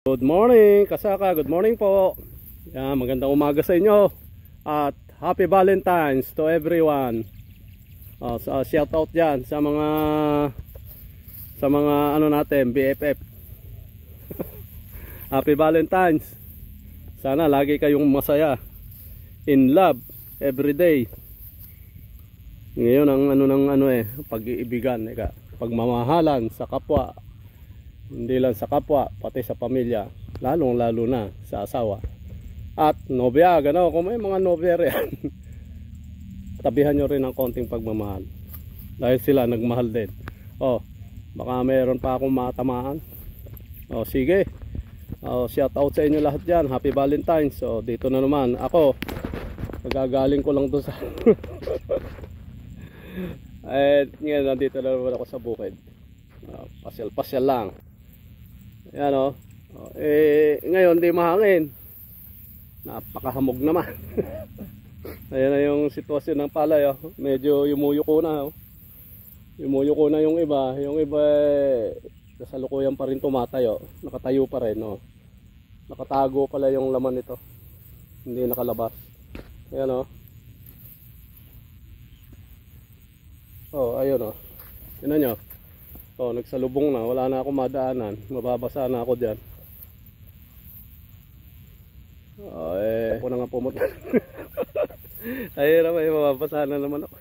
Good morning, Kasaka. Good morning po. Yan, magandang umaga sa inyo. At happy Valentine's to everyone. Shout out diyan sa mga ano natin, BFF. Happy Valentine's. Sana lagi kayong masaya. In love every day. Ngayon ang pag-iibigan, pagmamahalan sa kapwa. Hindi lang sa kapwa, pati sa pamilya, lalong lalo na sa asawa at nobya, gano'n. Kung may mga nobya rin, tabihan nyo rin ng konting pagmamahal dahil sila nagmahal din. Baka mayroon pa akong matamaan. Sige, shout out sa inyo lahat dyan. Happy Valentine's. Dito na naman ako, nagagaling ko lang doon sa ngayon nandito na naman ako sa bukid. Pasyal lang. Yan ngayon di mahangin, napakahamog naman. Ayan na yung sitwasyon ng palay. Medyo yumuyuko na. Yumuyuko na yung iba. Yung iba kasalukuyan pa rin tumatayo. Nakatayo pa rin. Nakatago pala yung laman nito, hindi nakalabas. Ayan ayun tingnan nyo. Nagsalubong na, wala na akong madaanan, mababasa na ako dyan. Ako na nga pumunta. Ayun na, mababasa na naman ako.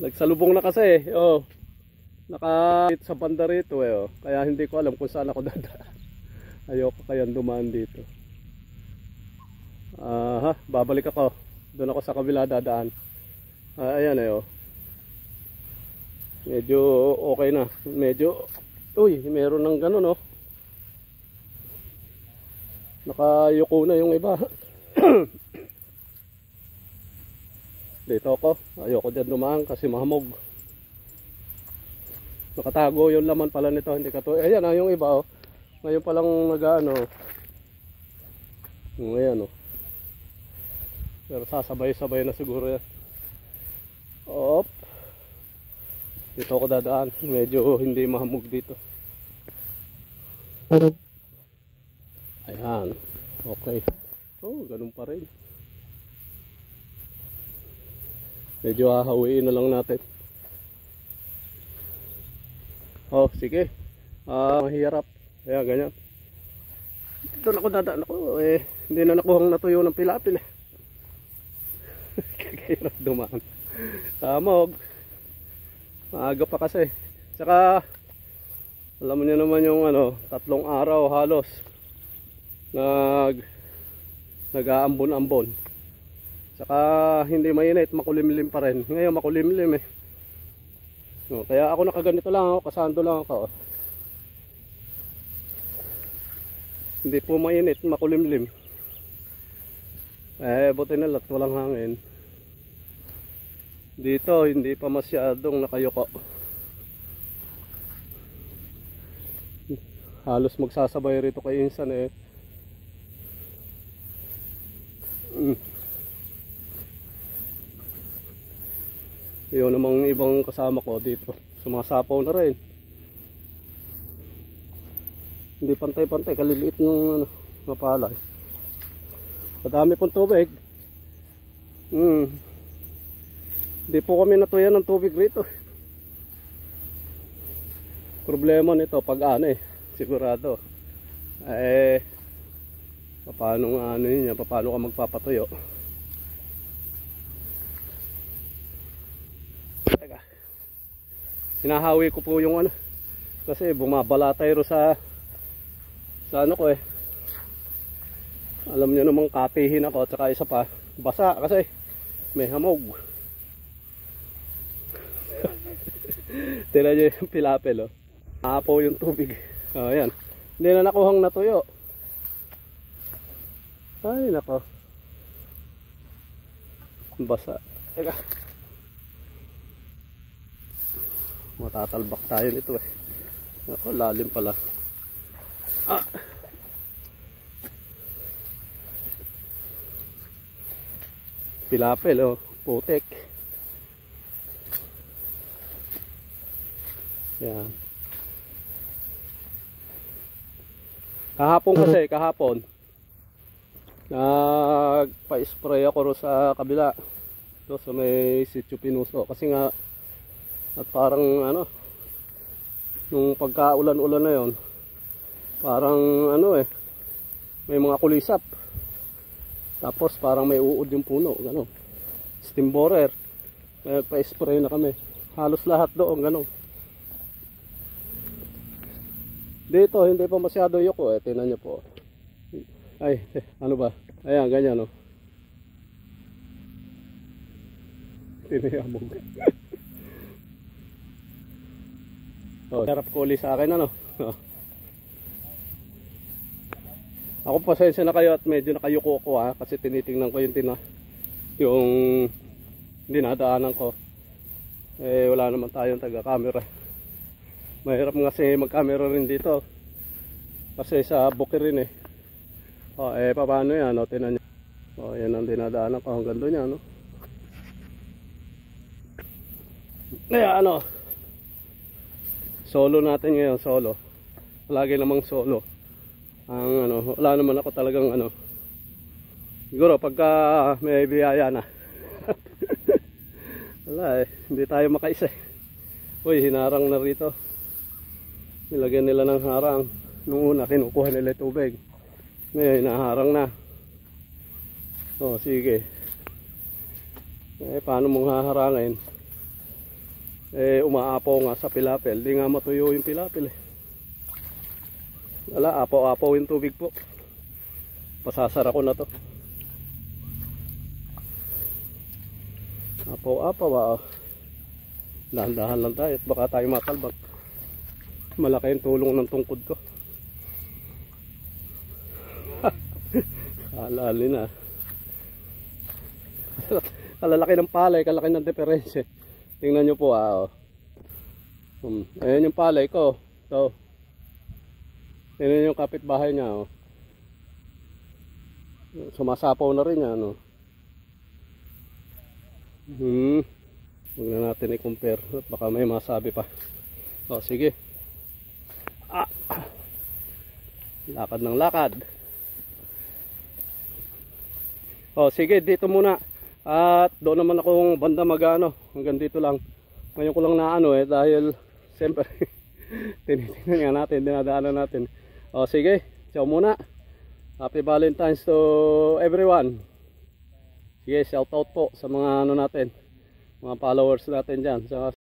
Nagsalubong na kasi nakahit sa banda rito kaya hindi ko alam kung saan ako dadaan. Ayoko kayang dumaan dito. Babalik ako, doon ako sa kabila dadaan. Ayan medyo okay na. Medyo meron ng gano'n nakayuko na yung iba. Dito ako, ayoko dyan dumaan kasi mahamog. Nakatago yung laman pala nito, hindi kato. Ayan yung iba ngayon palang ngayon pero sasabay-sabay na siguro yan. Dito ako dadaan, medyo hindi mahamog dito. Ayan, okay. Ganun pa rin. Medyo hahawiin na lang natin. Sige. Mahirap. Ayan, ganyan. Doon ako dadaan ako. Hindi na nakuhang natuyo ng pilapil. Kahirap dumaan. Tamog. Maaga pa kasi. Saka alam niyo naman yung 3 araw halos nag-aambon-ambon. Saka hindi mainit, makulimlim pa rin. Ngayon makulimlim kaya ako nakaganito lang kasando lang ako. Hindi po mainit, makulimlim. Buti na lang walang hangin. Dito hindi pa masyadong nakayuko. Halos magsasabay rito kay insan Yun namang ibang kasama ko dito, sumasapaw na rin. Hindi pantay-pantay, kaliliit ng mapalay. Madami pong tubig. Hindi po kami natuyan ng tubig rito. Problema nito pag sigurado. Paano paano ka magpapatuyo? Teka. Hinahawi ko po yung kasi bumabalatay ro sa ko Alam niyo namang katihin ako at saka isa pa, basa kasi may hamog. Tira nyo yung pilapil Apo yung tubig. Ayan. Hindi na nakuhang natuyo. Ay nako, basa. Teka, matatalbak tayo nito Nako, lalim pala. Pilapil putik. Yan. Kahapon nagpa-spray ako ro sa kabila. So may sitio Pinuso kasi nga at parang ano nung pagkaulan-ulan na yon, parang ano may mga kulisap. Tapos parang may uod yung puno, gano'n. Steam borer. Nagpa-spray na kami. Halos lahat doon, gano'n. Dito hindi pa masyado yuko tingnan niyo po. Ay, ano ba? Ayan, ganyan no. Tinayamog. Oh, sarap ko uli sa akin ano. Ako pasensya na kayo at medyo nakayuko ko kasi tinitingnan ko yung dinadaanan ko. Wala naman tayong taga-camera. Mahirap kasi mag-camera rin dito. Kasi sa bukid rin paano yan tingnan niyo. Yan ang dinadaanan ko hanggang doon yan Kaya solo natin ngayon, solo. Lagi namang solo. Ang wala naman ako talagang siguro pagka may biyaya na. Wala hindi tayo makaisa. Uy, hinarang na rito. Nilagyan nila ng harang. Nung una kinukuha nila tubig. Ngayon hinaharang na. Sige. Paano mong haharangin? Umaapaw nga sa pilapil. Di nga matuyo yung pilapil Wala, apaw-apaw yung tubig po. Pasasara ko na to. Apaw-apaw Dahan-dahan lang tayo at baka tayo matalbag. Malaki yung tulong ng tungkod ko. Alali na. Kalalaki ng palay, kalaki ng diferensya. Tingnan nyo po ayan yung palay ko. So, tingnan yung kapitbahay niya sumasapaw na rin yan huwag na natin i-compare at baka may masabi pa. Sige. Lakad ng lakad. Sige, dito muna. At doon naman akong banda magano. Hanggang dito lang. Ngayon ko lang na dahil siyempre tinitingnan nga natin, dinadaanan natin. Sige, ciao muna. Happy Valentine's to everyone. Sige, shout out po sa mga natin, mga followers natin dyan.